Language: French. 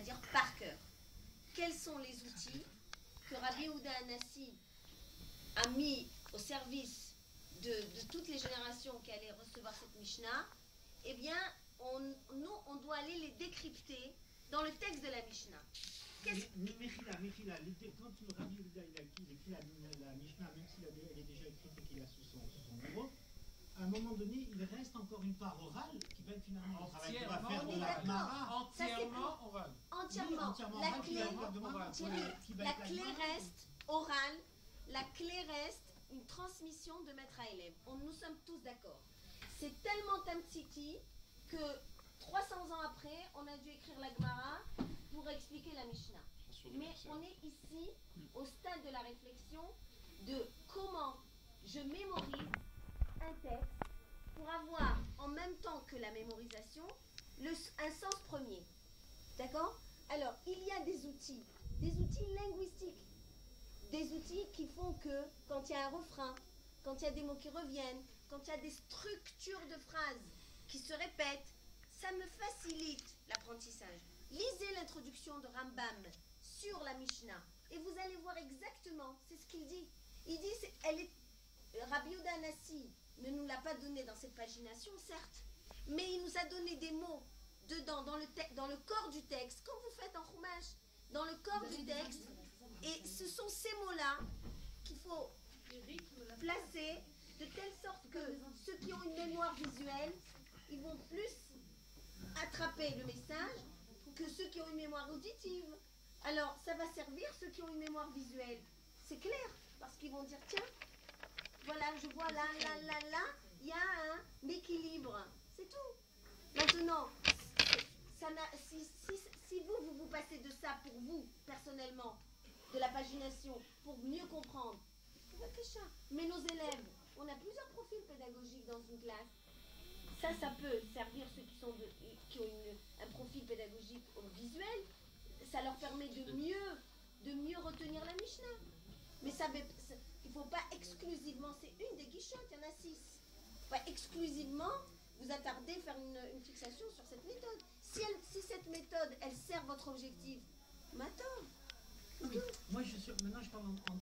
c'est-à-dire par cœur. Quels sont les outils que Rabbi Yehuda Hanassi a mis au service de toutes les générations qui allaient recevoir cette Mishnah? Eh bien, nous, on doit aller les décrypter dans le texte de la Mishnah. Mechila, quand le Rabbi Yehuda il écrit la Mishnah, même si elle est déjà écrite et qu'il a sous son bureau, à un moment donné, il reste encore une part orale qui va être finalement un travail qu'on va faire de la Gemara. Entièrement oral. Entièrement. La clé reste orale, la clé reste une transmission de maître à élève. Nous sommes tous d'accord. C'est tellement Tamtsiti que 300 ans après, on a dû écrire la Gemara pour expliquer la Mishnah. Mais on est ici au stade de la réflexion de comment je mémorise un texte pour avoir en même temps que la mémorisation un sens premier. D'accord? Alors, il y a des outils linguistiques, des outils qui font que quand il y a un refrain, quand il y a des mots qui reviennent, quand il y a des structures de phrases qui se répètent, ça me facilite l'apprentissage. Lisez l'introduction de Rambam sur la Mishnah et vous allez voir exactement, c'est ce qu'il dit. Il dit, Rabbi Yehuda Hanassi ne nous l'a pas donné dans cette pagination, certes, mais il nous a donné des mots dedans, dans le corps du texte, comme vous faites en Chumash, dans le corps du texte, et ce sont ces mots-là qu'il faut placer de telle sorte que ceux qui ont une mémoire visuelle, ils vont plus attraper le message que ceux qui ont une mémoire auditive. Alors, ça va servir ceux qui ont une mémoire visuelle. C'est clair, parce qu'ils vont dire, tiens, voilà, je vois là, il y a un équilibre. C'est tout. Maintenant, si vous passez de ça pour vous, personnellement, de la pagination, pour mieux comprendre, vous faites ça. Mais nos élèves, on a plusieurs profils pédagogiques dans une classe. Ça peut servir ceux qui ont un profil pédagogique visuel. Ça leur permet de mieux retenir la Mishnah. Mais il ne faut pas exclusivement, c'est une des guichottes, il y en a 6. Il ne faut pas exclusivement vous attarder, faire une fixation sur cette méthode. Si cette méthode, elle sert votre objectif, maintenant. Moi, maintenant, je parle en